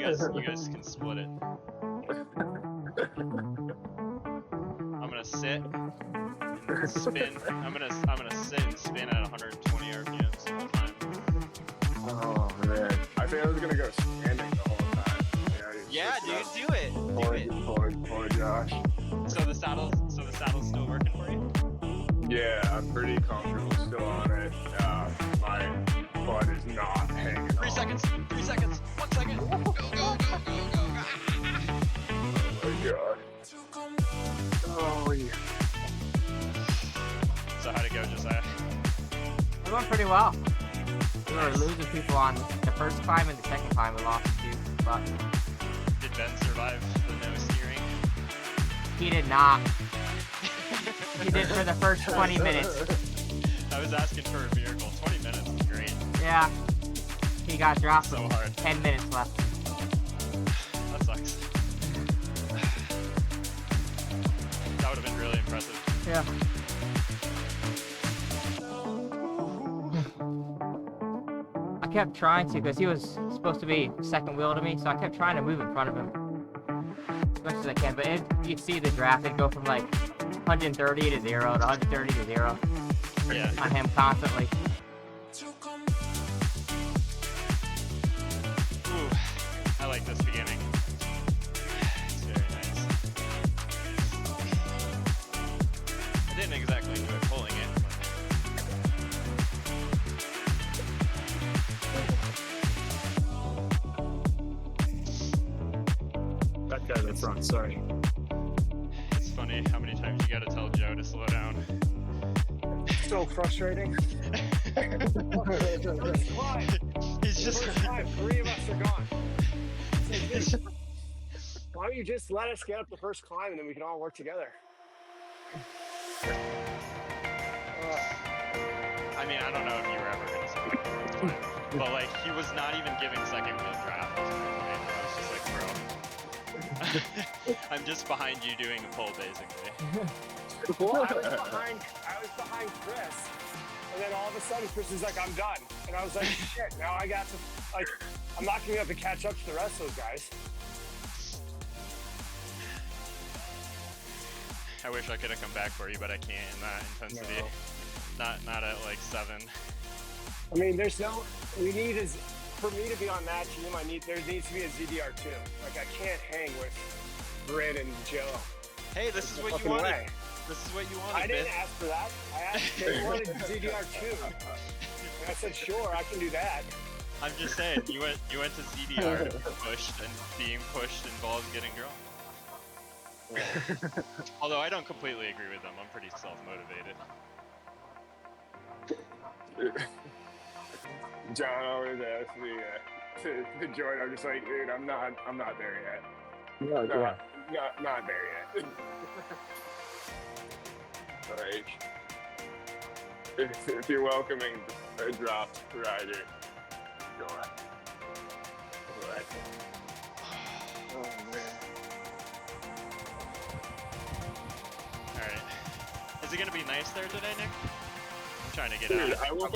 guys can split it. I'm gonna sit and spin. I'm gonna sit and spin at 120 RPMs the whole time. Oh man, I think I was gonna go standing the whole time. Yeah, dude, do it. Poor Josh. So the saddle's still working for you? Yeah, I'm pretty comfortable still on it. My butt is not hanging. 3 seconds. 3 seconds. 1 second. Go, go, go, go, go. Oh my god. Oh yeah. So how'd it go, Josiah? It went pretty well. We were losing people on the first climb and the second climb. We lost 2, but Did Ben survive the no steering? he did not. He did for the first 20 minutes. I was asking for a miracle. 20 minutes is great. Yeah. He got dropped So with hard. 10 minutes left. That sucks. That would have been really impressive. Yeah. I kept trying to, because he was supposed to be second wheel to me, so I kept trying to move in front of him as much as I can. But you see the draft, it'd go from like 130 to 0 to 130 to 0 Yeah. on him constantly. Ooh, I like this beginning. It's very nice. I didn't exactly enjoy pulling it. That guy in the front, sorry. It's funny how many times you gotta tell Joe to slow down. So frustrating. First climb. He's just First climb, 3 of us are gone. It's like, dude, why don't you just let us get up the first climb and then we can all work together? I mean, I don't know if you were ever gonna say that, but like, he was not even giving second wheel draft. I was just like, bro, I'm just behind you doing a pull, basically. Well, I was behind Chris, and then all of a sudden Chris is like, I'm done. And I was like, shit, now I got to, like, I'm not gonna be able to catch up to the rest of those guys. I wish I could have come back for you, but I can't in that intensity. No. Not at like 7. I mean, there's no, for me to be on that team, there needs to be a ZDR2. Like, I can't hang with Britt and Joe. Hey, this is what you Fucking wanted. way. This is what you wanted, I didn't Biff. ask for that. They wanted ZDR2. And I said, sure, I can do that. I'm just saying, you went to ZDR to be pushed, and being pushed involves getting drunk. Although I don't completely agree with them, I'm pretty self-motivated. John always asks me to join. I'm just like, dude, I'm not there yet. Not there yet. Like, if you're welcoming a dropped rider, go ahead. Oh man. Alright. Is it gonna be nice there today, Nick? I'm trying to get Dude, out. I woke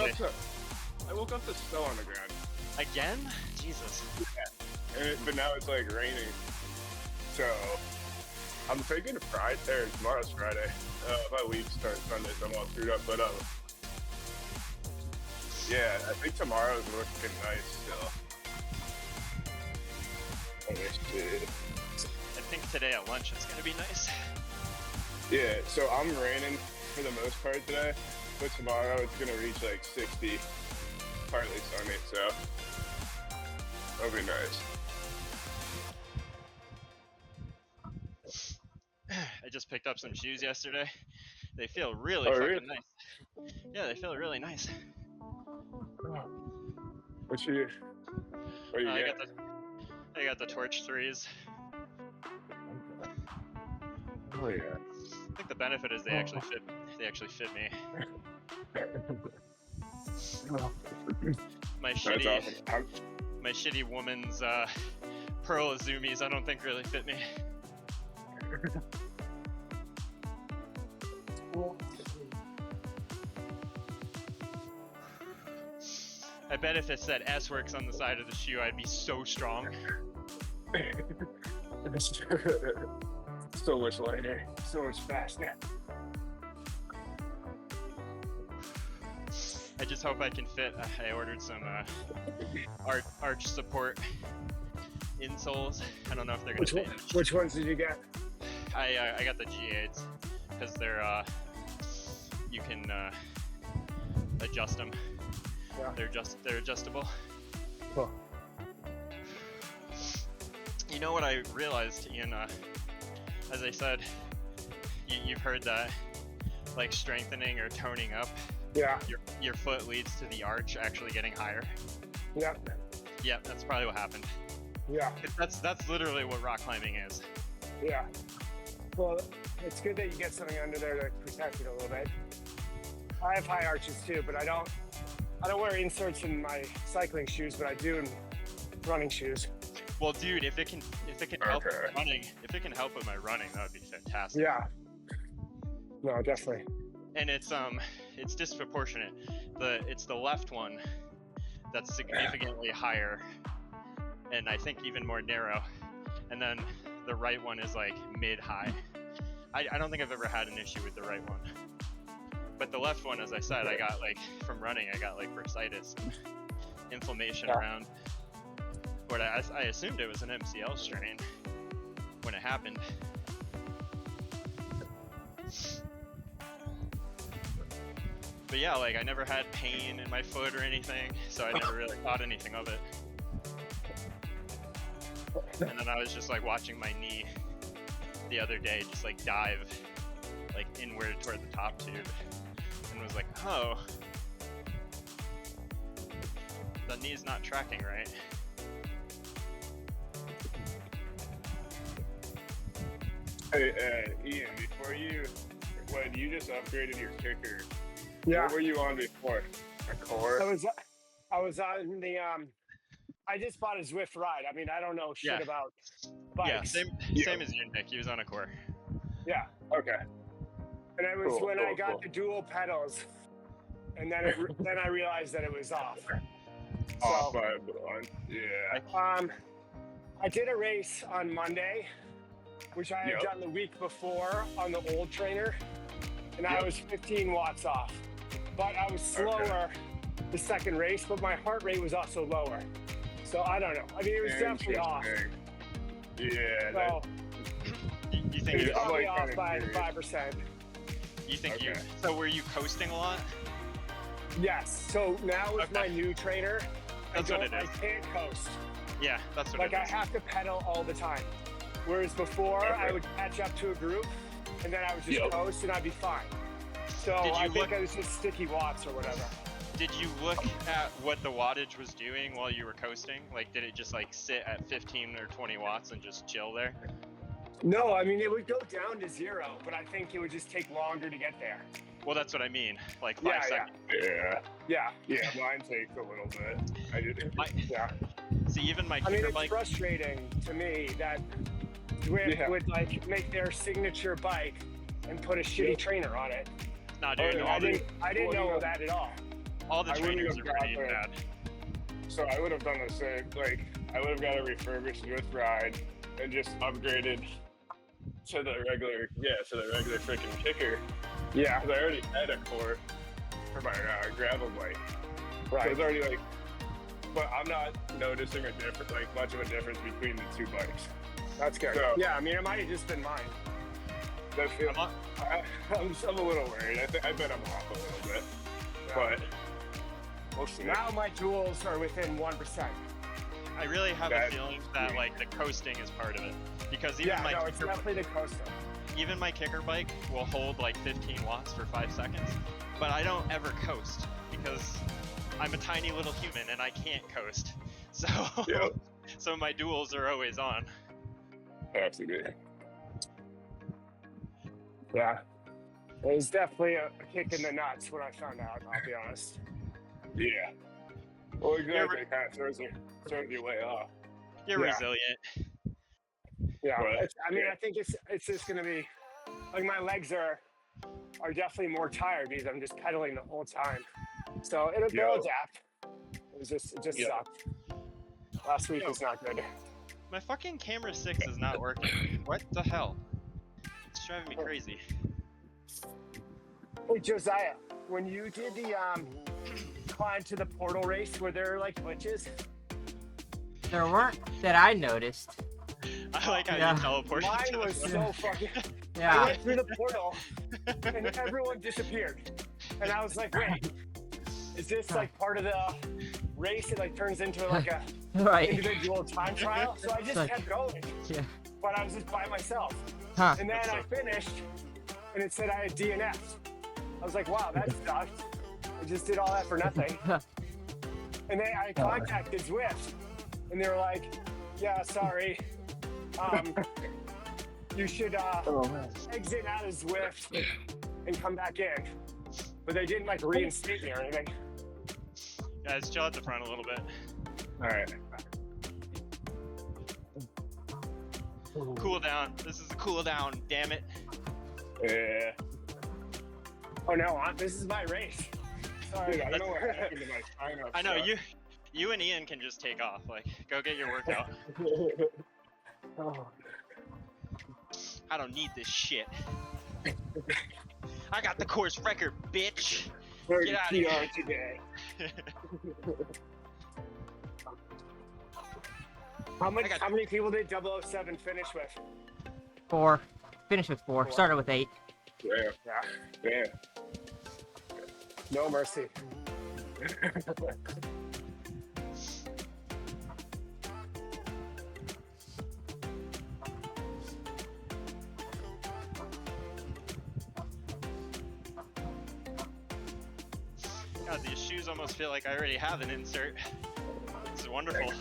up to snow on the ground. Again? Jesus. But now it's like raining. So I'm thinking of Friday. Tomorrow's Friday. My week starts Sunday, so I'm all screwed up. But yeah, I think tomorrow's looking nice still. I think today at lunch it's gonna be nice. Yeah, so I'm raining for the most part today, but tomorrow it's gonna reach like 60, partly sunny, so that'll be nice. I just picked up some shoes yesterday. They feel really nice. Yeah, they feel really nice. What you get? I got the Torch 3s. Oh yeah. I think the benefit is they actually fit me. My shitty woman's Pearl Azumis I don't think really fit me. I bet if it said S-Works on the side of the shoe, I'd be so strong. So much lighter, so much faster. I just hope I can fit. I ordered some arch support insoles. I don't know if they're gonna fit. Which ones did you get? I got the G8s because they're you can adjust them. Yeah. They're adjustable. Cool. You know what I realized, Ian? As I said, you've heard that, like strengthening or toning up. Yeah. Your foot leads to the arch actually getting higher. Yeah. Yeah, that's probably what happened. Yeah. That's literally what rock climbing is. Yeah. Well, it's good that you get something under there to protect it a little bit. I have high arches too, but I don't wear inserts in my cycling shoes, but I do in running shoes. Well, dude, if it can help with running, if it can help with my running, that would be fantastic. Yeah. No, definitely. And it's disproportionate. It's the left one that's significantly higher, and I think even more narrow. And then the right one is like mid-high. I don't think I've ever had an issue with the right one. But the left one, as I said, I got like from running, I got like bursitis, and inflammation around. But I assumed it was an MCL strain when it happened. But yeah, like I never had pain in my foot or anything, so I never really thought anything of it. And then I was just like watching my knee the other day just like dive like inward toward the top tube, and was like, oh, the knee's not tracking right. Hey, Ian, when you just upgraded your kicker, Yeah. what were you on before? A core? I was on the I just bought a Zwift ride. I mean, I don't know shit Yeah. about bikes. Yeah, same as you, Nick. He was on a core. Yeah. Okay. And it was Cool, when I cool, got cool. the dual pedals, and then then I realized that it was off. Off So, by one. Yeah. I did a race on Monday, which I had Yep. done the week before on the old trainer, and I Yep. was 15 watts off. But I was slower the second race, but my heart rate was also lower. So I don't know. I mean, it was definitely off. Interesting. Yeah. So You think it was Dude, I'm probably like off kinda by curious. 5%. you think you? Okay. So were you coasting a lot? Yes. So now with Okay. my new trainer, That's what it I is. can't coast. Yeah, that's what Like it I is. have to pedal all the time. Whereas before, Okay. I would catch up to a group, and then I would just Yep. coast, and I'd be fine. So Did you I think look- it was just sticky watts or whatever. Did you look at what the wattage was doing while you were coasting? Like, did it just like sit at 15 or 20 watts and just chill there? No, I mean it would go down to 0, but I think it would just take longer to get there. Well, that's what I mean. Like 5 Yeah, yeah. seconds. Yeah. Yeah, Yeah. Mine takes a little bit. I did. yeah. See, even my I mean, kicker it's bike. frustrating to me that Zwift Yeah. would like make their signature bike and put a shitty Yep. trainer on it. Nah, dude. yeah, I didn't know well, that at all. All the I wouldn't trainers have are pretty got bad. So I would have done the same. Like I would have got a refurbished Swift ride and just upgraded to the regular freaking kicker. Yeah, Because I already had a core for my gravel bike. So right. it's already like, but I'm not noticing a difference, like much of a difference between the two bikes. That's good. So- Yeah, I mean, it might have just been mine. That feels, I'm I'm a little worried. I bet I'm off a little bit, but we'll see. Now my duels are within 1%. I really have a That- feeling that like the coasting is part of it, because even Yeah, my no, it's kicker, definitely the coaster. even my kicker bike will hold like 15 watts for 5 seconds, but I don't ever coast because I'm a tiny little human and I can't coast. So Yep. so my duels are always on. Have to be. Yeah. It was definitely a kick in the nuts when I found out, I'll be honest. Yeah. Well, exactly. It kind of throws you way off. You're Yeah. resilient. Yeah. Right. I mean, I think it's just going to be, like my legs are definitely more tired because I'm just pedaling the whole time. So they'll Yeah. adapt. It just Yeah. sucked. Last week was not good. My fucking camera 6 is not working. What the hell? It's driving me crazy. Hey Josiah, when you did the climb to the portal race, were there like glitches? There weren't that I noticed. I like how Yeah. you teleported to Mine the was front. so fucking. I Yeah. went through the portal, and everyone disappeared, and I was like, wait, is this like part of the race? It like turns into like a Right. individual time trial. So I just Like- kept going, Yeah. but I was just by myself. Huh. And then I finished, and it said I had DNF. I was like, wow, that sucked. I just did all that for nothing. And then I contacted Zwift, and they were like, yeah, sorry. You should exit out of Zwift and come back in. But they didn't like reinstate me or anything. Guys, chill at the front a little bit. All right. Cool down. This is a cool down, damn it. Yeah. Oh no, this is my race. Sorry, Dude, I don't know what happened to my sign-up. I know, stuff. you and Ian can just take off. Like, go get your workout. Oh. I don't need this shit. I got the course record, bitch. Very Get outta here. PR today. How many people did 007 finish with? 4. Finished with 4. Started with 8. Yeah. Yeah. Yeah. No mercy. God, these shoes almost feel like I already have an insert. This is wonderful.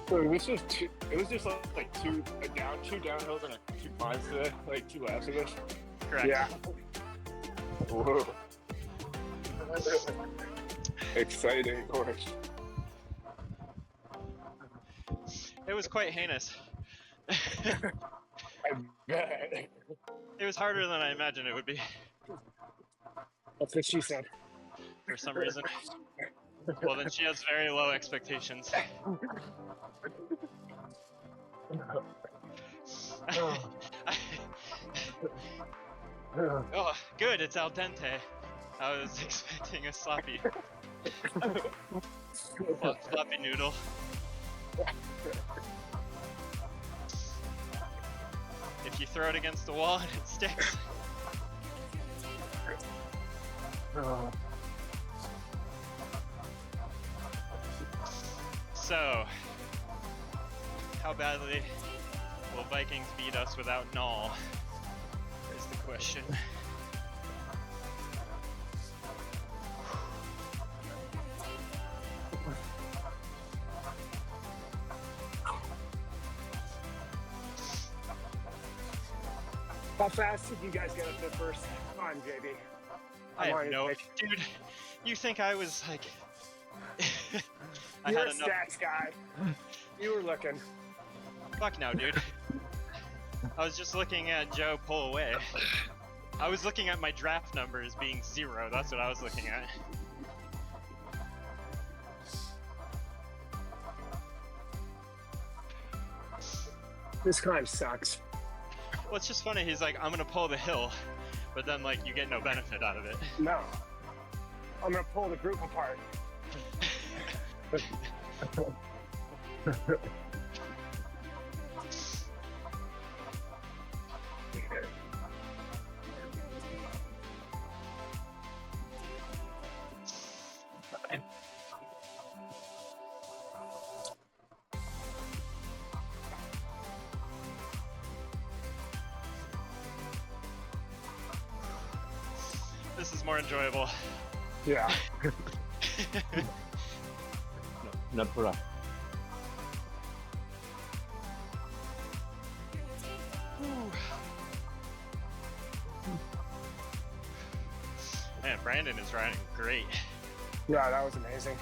So this was two. It was just like two downhills and 2 climbs today, like 2 laps of this. Correct. Yeah. Whoa. Exciting course. It was quite heinous. I bet. It was harder than I imagined it would be, That's what she said. for some reason. Well, then she has very low expectations. Oh, good, it's al dente. I was expecting a sloppy, sloppy noodle. If you throw it against the wall and it sticks. So, how badly will Vikings beat us without Null? Is the question. How fast did you guys get up the first time, JB? I I'm have on no, your dude. You think I was like? I You're had a enough. stats guy. You were looking. Fuck no, dude. I was just looking at Joe pull away. I was looking at my draft numbers being 0. That's what I was looking at. This climb sucks. Well, it's just funny. He's like, I'm gonna pull the hill, but then like you get no benefit out of it. No. I'm gonna pull the group apart. This is more enjoyable. Yeah. Natural. Man, Brandon is riding great. Yeah, that was amazing.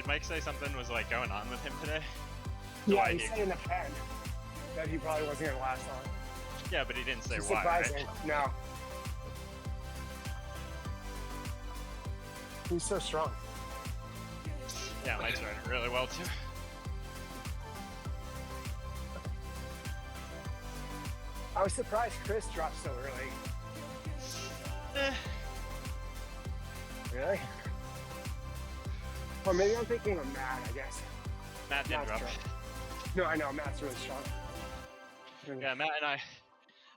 Did Mike say something was like going on with him today? Yeah, Why he said in the pen that he probably wasn't gonna last long. Yeah, but he didn't say It's why. surprising. Right? No. He's so strong. Yeah, Mike's riding really well too. I was surprised Chris dropped so early. Eh, Really? Or maybe I'm thinking of Matt, I guess. Matt did Matt's drop. strong. No, I know, Matt's really strong. Yeah, Matt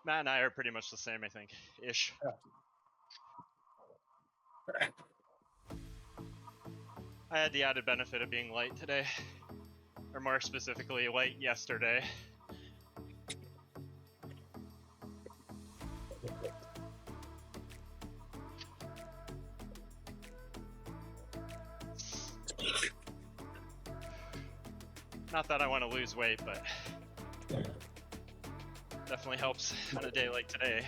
and I are pretty much the same, I think, ish. I had the added benefit of being light today, or more specifically, light yesterday. Not that I want to lose weight, but definitely helps on a day like today.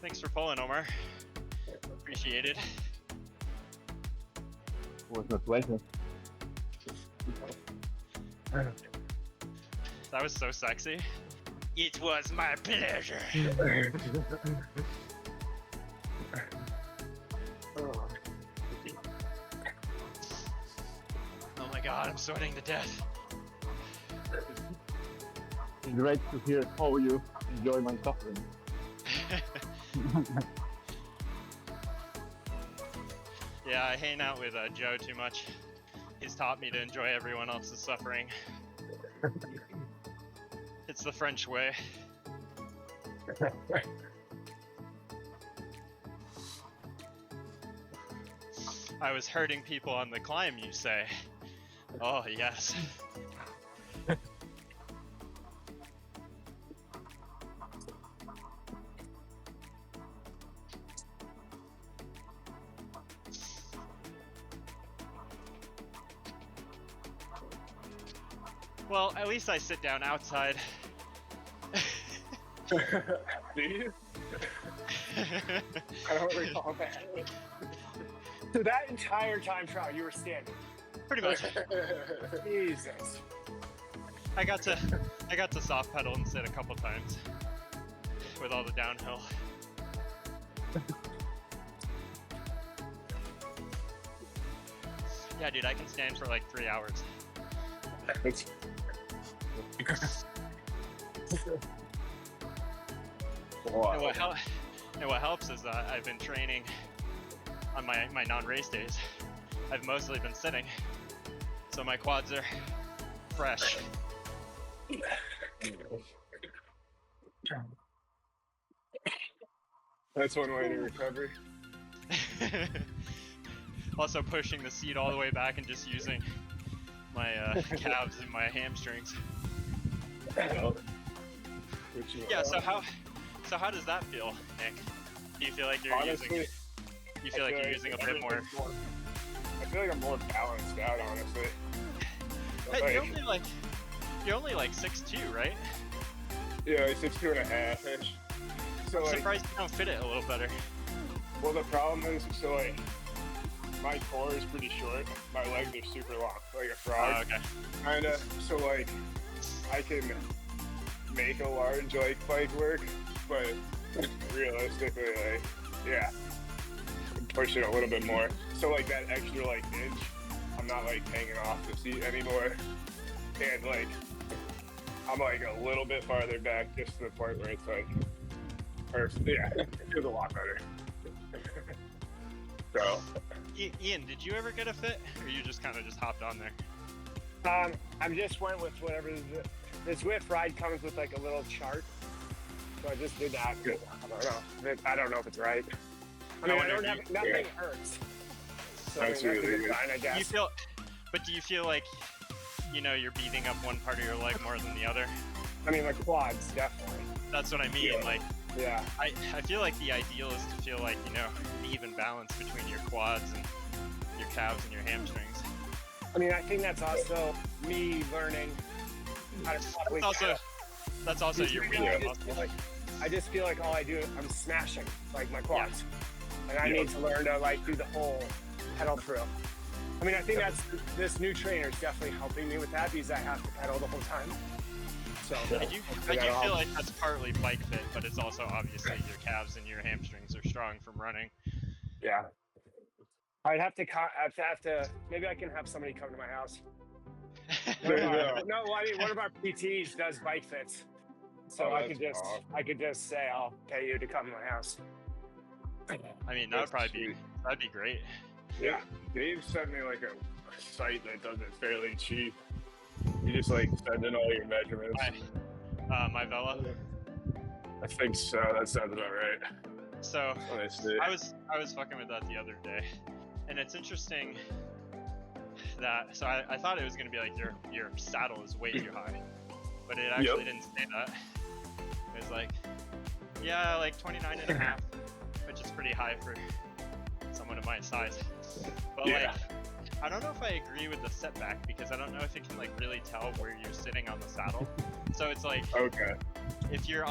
Thanks for pulling, Omar. Appreciate it. Was my pleasure. That was so sexy. It was my pleasure. Oh my god, I'm sweating to death. It's great to hear how you enjoy my suffering. Yeah, I hang out with Joe too much. He's taught me to enjoy everyone else's suffering. It's the French way. I was hurting people on the climb, you say? Oh, yes. Well, at least I sit down outside. Do you? I don't recall that. So that entire time trial, you were standing. Pretty much. Jesus. I got to soft pedal instead a couple times with all the downhill. Yeah, dude, I can stand for like 3 hours. And what helps is I've been training on my non-race days. I've mostly been sitting, so my quads are fresh. That's one way to recover. Also pushing the seat all the way back and just using my calves and my hamstrings. Yeah. So how does that feel, Nick? Do you feel like you're Honestly, using a bit more? I feel like I'm more balanced out, honestly. Hey, you're only like 6'2", right? Yeah, like 6'2.5" So I'm like, surprised you don't fit it a little better. well, the problem is, so like, my core is pretty short. My legs are super long, like a frog. Oh, okay. Kinda. So like, I can make a large like bike work, but realistically, like, yeah, push it a little bit more. So like that extra like inch, I'm not like hanging off the seat anymore, and like I'm like a little bit farther back, just to the point where it's like, yeah, it feels a lot better. So. Ian, did you ever get a fit, or you just kind of just hopped on there? I just went with whatever. The Zwift ride comes with like a little chart, so I just did that. I don't know if it's right. I mean, I don't have nothing hurts. So That's I mean, really good. fine, I guess. Do you feel like, you're beating up one part of your leg more than the other? I mean, like quads, definitely. That's what I mean. Yeah. Like, Yeah. I feel like the ideal is to feel like, an even balance between your quads and your calves and your hamstrings. I mean, I think that's also me learning how to properly That's also your weakest muscle. I just feel like all I do, I'm smashing like my quads, and I need to learn to like do the whole pedal through. I mean, I think this new trainer is definitely helping me with that because I have to pedal the whole time. So I do feel like that's partly bike fit, but it's also obviously your calves and your hamstrings are strong from running. Yeah. I'd have to. Maybe I can have somebody come to my house. One of our PTs does bike fits, so I could just say I'll pay you to come to my house. I mean, that'd be great. Yeah, Dave sent me like a site that does it fairly cheap. You just like send in all your measurements. My Vela. I think so. That sounds about right. So Honestly. I was fucking with that the other day, and it's interesting that I thought it was gonna be like your saddle is way too high, but it actually didn't say that. It was like, yeah, like 29 and a half, which is pretty high for someone of my size. But like, I don't know if I agree with the setback because I don't know if it can like really tell where you're sitting on the saddle. So it's like, if you're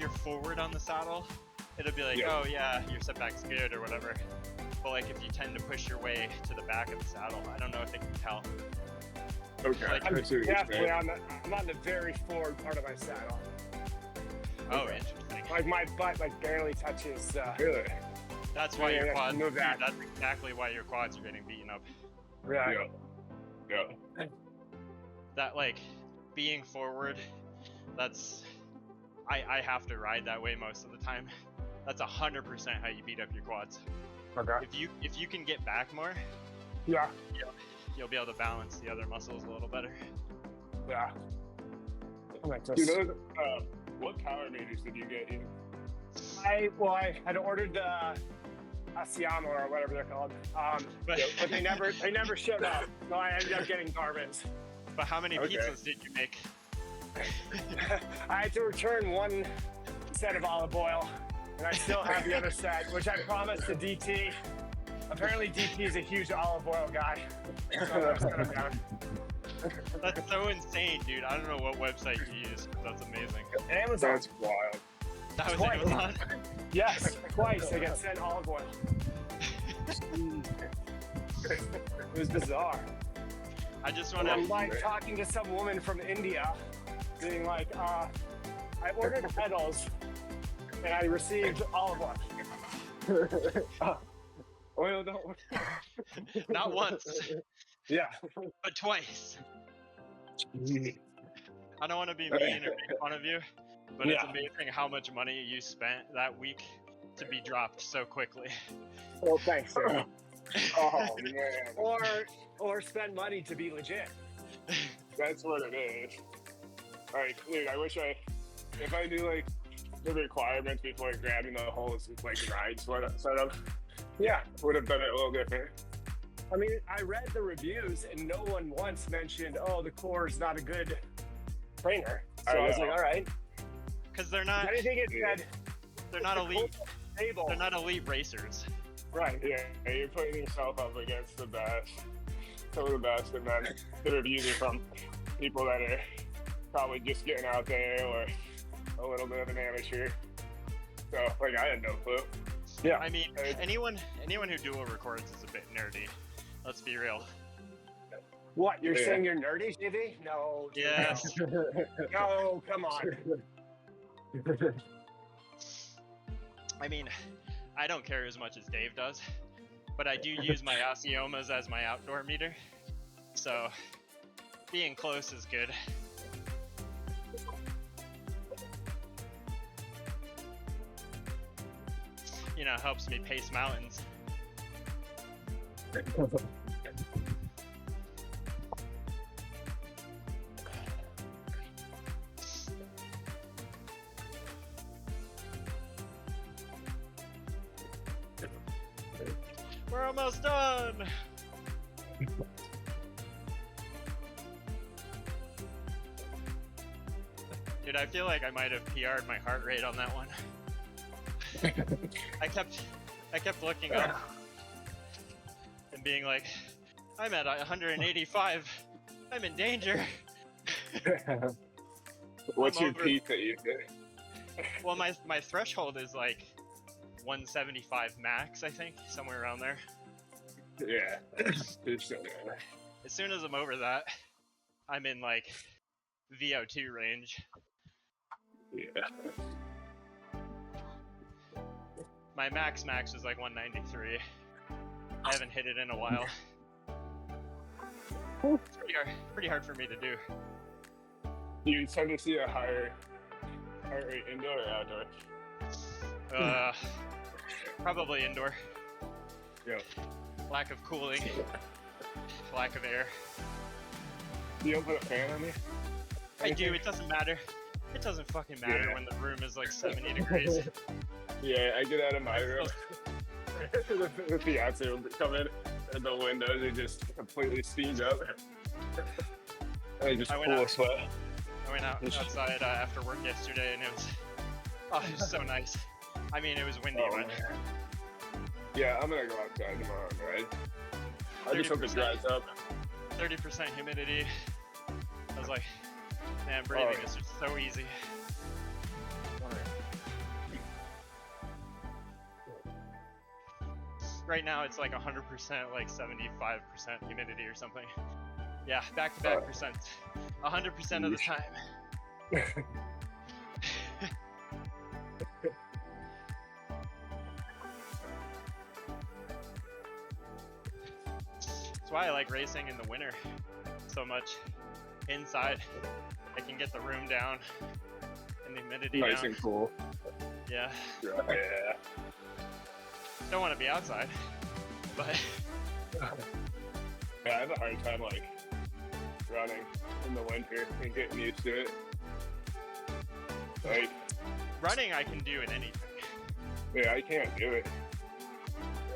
forward on the saddle, it'll be like, oh yeah, your setback's good or whatever. But like if you tend to push your way to the back of the saddle, I don't know if it can tell. Okay. Like, I'm definitely I'm on the very forward part of my saddle. Oh, interesting. Like my butt like barely touches. Really? That's why your quads. Dude, that's exactly why your quads are getting beaten up. Right. Yeah. That like being forward, that's I have to ride that way most of the time. That's 100% how you beat up your quads. Okay. If you can get back more, you'll be able to balance the other muscles a little better. Yeah. Dude, what power meters did you get? I had ordered the Asiamo or whatever they're called, but they never showed up. So I ended up getting garbage. But how many pizzas did you make? I had to return one set of olive oil, and I still have the other set, which I promised to DT. Apparently, DT is a huge olive oil guy. So I set him down. That's so insane, dude. I don't know what website you use, but that's amazing. Amazon. That's wild. That was Twice. Amazon? Yes, twice I got sent olive oil. It was bizarre. I just want I'm like talking to some woman from India, being like, I ordered pedals and I received olive oil. Oil don't work. Not once, Yeah. but twice. I don't want to be mean or make fun of you, but it's amazing how much money you spent that week to be dropped so quickly. Well, thanks, sir. Oh man. Or spend money to be legit. That's what it is. Like, dude, I wish if I knew like the requirements before grabbing the whole like ride setup, would have done it a little different. I mean, I read the reviews and no one once mentioned, oh, the core is not a good trainer. So I was like, all right. Because they're not. Anything it said. They're not elite. Stable. They're not elite racers. Right. Yeah, you're putting yourself up against the best, some of the best, and then the reviews are from people that are probably just getting out there or a little bit of an amateur. So, like, I had no clue. Yeah. I mean, anyone who dual records is a bit nerdy. Let's be real. What, you're saying you're nerdy, JV? No. Yes. No, come on. I mean, I don't care as much as Dave does, but I do use my Asiomas as my outdoor meter, so being close is good. You know, helps me pace mountains. We're almost done! Dude, I feel like I might have PR'd my heart rate on that one. I kept looking up and being like, I'm at 185. I'm in danger. What's I'm your over- peak that you did? Well, my threshold is like 175 max, I think, somewhere around there. Yeah. It's so bad. As soon as I'm over that, I'm in like VO2 range. Yeah. My max was like 193. I haven't hit it in a while. It's pretty hard for me to do. You tend to see a higher heart rate indoor or outdoor? Probably indoor. Yeah. Lack of cooling. Lack of air. You don't put a fan on me? I do, it doesn't matter. It doesn't fucking matter Yeah. when the room is like 70 degrees. Yeah, I get out of my room. The fiance will come in and the windows are just completely steamed up. I just I went full out- of sweat. I went outside after work yesterday and it was so nice. I mean, it was windy, Oh, but man. Yeah, I'm gonna go outside tomorrow and ride. I just hope it 30%. dries up. 30% humidity. I was like, man, breathing Oh. is just so easy. Right now it's like 100%, like 75% humidity or something. Yeah, back-to-back Oh. percent. 100% of the time. That's why I like racing in the winter so much. Inside, I can get the room down and the humidity Nice down. and cool. Yeah, Yeah. don't want to be outside, but Yeah, I have a hard time like running in the winter and getting used to it. Like, running I can do in anything. yeah, I can't do it.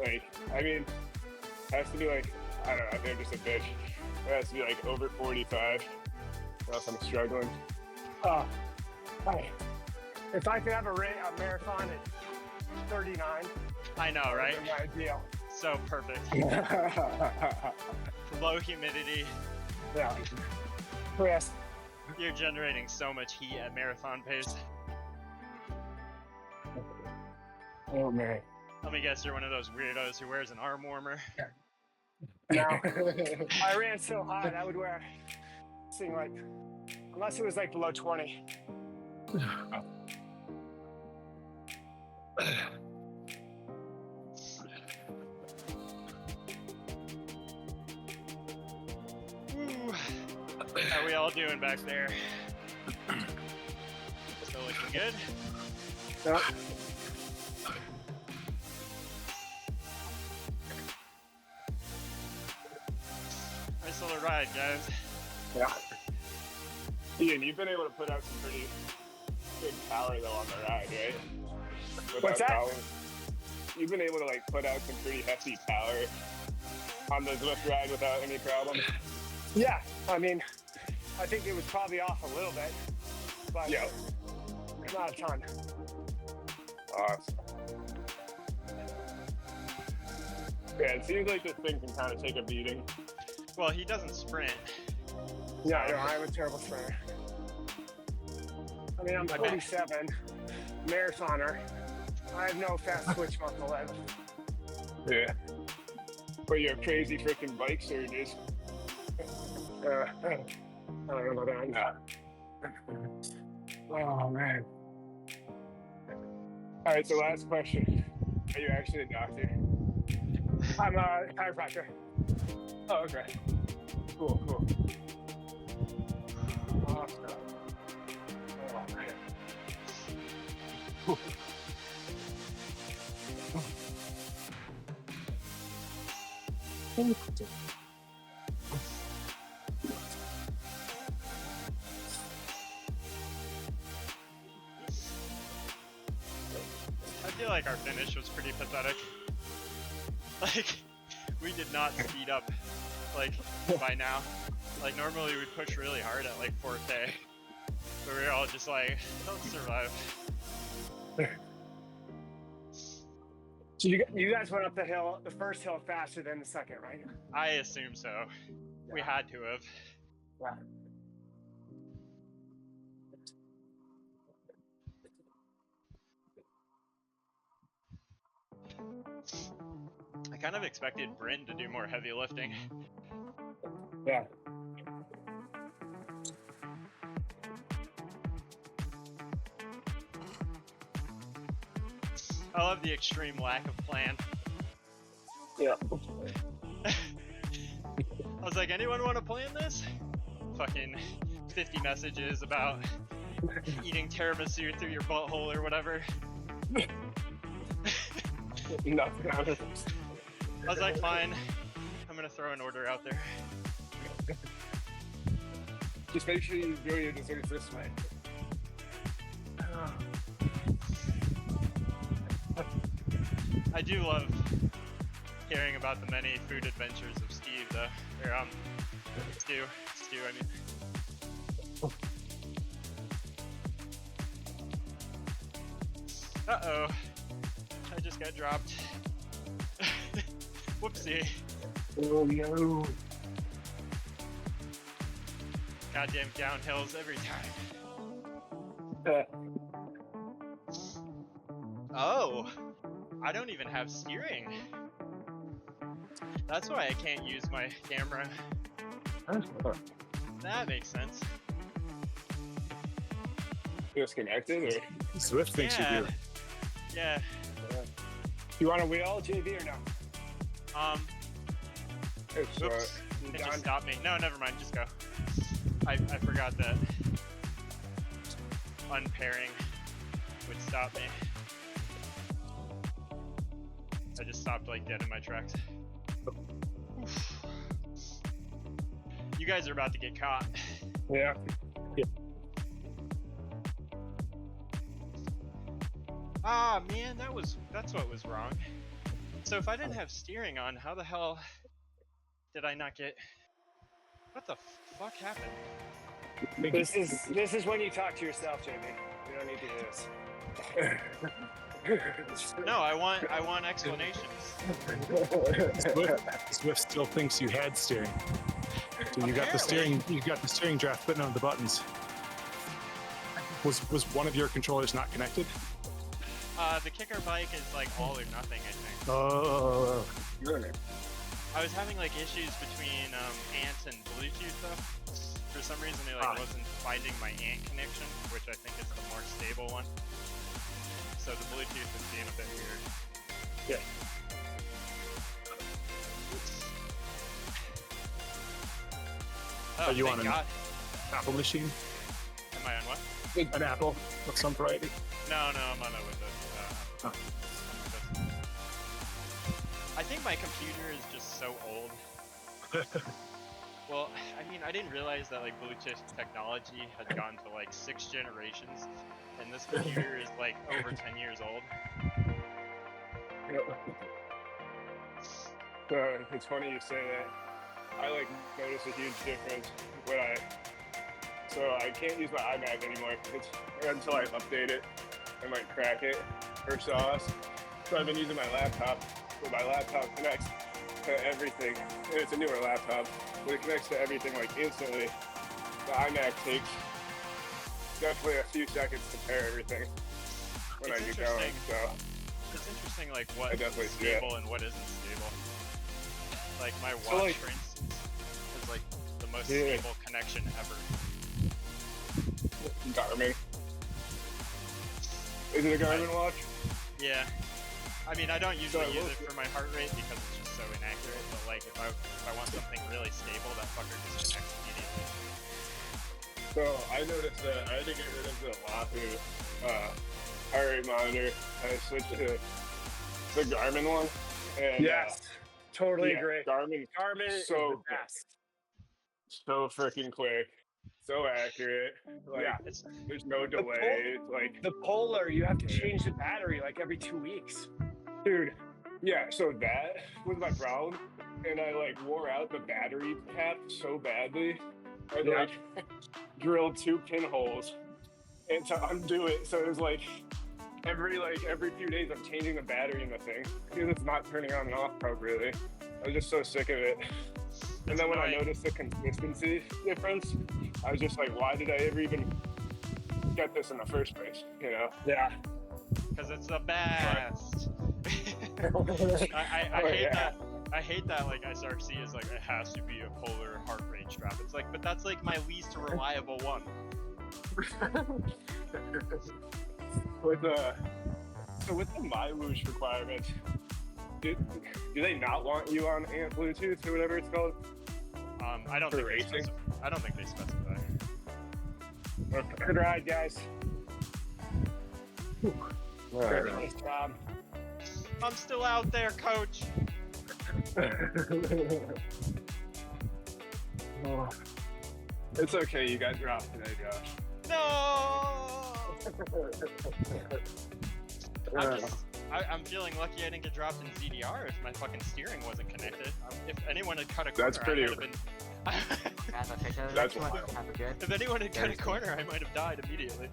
Like, I mean, it has to be like, I don't know, I think I'm just a bitch. It has to be like over 45, or else I'm struggling. Hi. If I could have a marathon at 39, I know, right? that'd be my ideal. So perfect. Low humidity. Yeah. Yes. You're generating so much heat at marathon pace. Oh man. Let me guess, you're one of those weirdos who wears an arm warmer. No. I ran so hot, I would wear something like, unless it was like below 20. Woo. How we all doing back there? Still looking good? Yeah. Nice little ride, guys. Yeah. Ian, you've been able to put out some pretty good power though on the ride, right? What's that? Problem. You've been able to like put out some pretty hefty power on the Zwift ride without any problems. Yeah. I mean, I think it was probably off a little bit, but Yeah. not a ton. Awesome. Yeah, it seems like this thing can kind of take a beating. Well, he doesn't sprint. Yeah, I know, I'm a terrible sprinter. I mean, I'm 47, marathoner. I have no fast twitch muscle left. Yeah. But you're crazy freaking bike surges. I don't know about that. Oh, man. All right, so last question. Are you actually a doctor? I'm a chiropractor. Oh, okay. Cool, cool. Awesome. Oh, man. I feel like our finish was pretty pathetic. Like, we did not speed up, like, by now. Like, normally we'd push really hard at, like, 4K. But we were all just like, don't survive. So you guys went up the hill, the first hill faster than the second, right? I assume so. We had to have. Yeah. I kind of expected Bryn to do more heavy lifting. Yeah. I love the extreme lack of plan. Yeah. I was like, anyone want to plan this? Fucking 50 messages about eating tiramisu through your butthole or whatever. Nothing on it. I was like, fine. I'm gonna throw an order out there. Just make sure you do your desserts this way. I do love hearing about the many food adventures of Steve, though. Or, Stu, I mean. Uh-oh. I just got dropped. Whoopsie. Oh no. Goddamn downhills every time. Oh, I don't even have steering. That's why I can't use my camera. That makes sense. Disconnected or? Swift thinks Yeah. you do. Yeah. You want a wheel, JV, or no? It's, Oops. You It done? just stopped me. No, never mind. Just go. I forgot that unpairing would stop me. I just stopped like dead in my tracks. Oof. You guys are about to get caught. Yeah. Ah man, that's what was wrong. So if I didn't have steering on, how the hell did I not get? What the fuck happened? This is when you talk to yourself, JV. You don't need to do this. No, I want explanations. Swift still thinks you had steering. So you got the steering draft, but none of the buttons. Was one of your controllers not connected? The kicker bike is like all or nothing, I think. Oh. I was having like issues between ANT and Bluetooth though. For some reason, it like wasn't finding my ANT connection, which I think is the more stable one. So the Bluetooth is being a bit weird. Yeah. Oh, Are you thank on God. Apple machine? Am I on what? An Apple of some variety? No, I'm on a Windows. Oh. On Windows. I think my computer is just so old. Well, I mean, I didn't realize that like Bluetooth technology had gone to like 6 generations, and this computer is like over 10 years old. It's funny you say that. I like notice a huge difference when I can't use my iMac anymore. It's until I update it and like crack it for sauce. So I've been using my laptop. So my laptop connects to everything. And it's a newer laptop, but it connects to everything like instantly. The iMac takes definitely a few seconds to pair everything when It's I get going. interesting. So It's interesting, like I what definitely is see it. stable and what isn't stable. Like my watch, So, like- for instance, is like the most Yeah. stable connection ever. Garmin. Is it a Garmin watch? Yeah. I mean, I don't So usually I use will- it for my heart rate because it's just so inaccurate. But like, if I want something really stable, that fucker just connects immediately. So I noticed that I had to get rid of the Wahoo heart rate monitor. I switched to the Garmin one. And, Yes. Totally yeah, agree. Garmin, Garmin is so the best. so freaking quick, so accurate. Like Yeah. there's no delay. Like, The Polar, you have to change the battery like every 2 weeks. dude, yeah. So that was my problem, and I like wore out the battery cap so badly. I Yeah. like drilled 2 pinholes, and to undo it, so it was like every few days I'm changing the battery in the thing because it's not turning on and off appropriately. I was just so sick of it. And then when I annoying. noticed the consistency difference, I was just like, why did I ever even get this in the first place? You know? Yeah. Because it's the best. I Oh, hate yeah. that. I hate that like SRC is like it has to be a polar heart rate strap. It's like, but that's like my least reliable one. With the so with the MyWoosh requirement, do they not want you on AMP Bluetooth or whatever it's called? I don't For think racing? they specify. I don't think they specify. Good ride, guys. Alright. Nice job. I'm still out there, coach. It's okay, you got dropped today, Josh. No. I'm feeling lucky I didn't get dropped in ZDR if my fucking steering wasn't connected. If anyone had cut a corner, That's pretty- I might have been. Guys, I'll take those. That's Next one. wild. Have a good. If anyone had cut a Thursday. corner, I might have died immediately.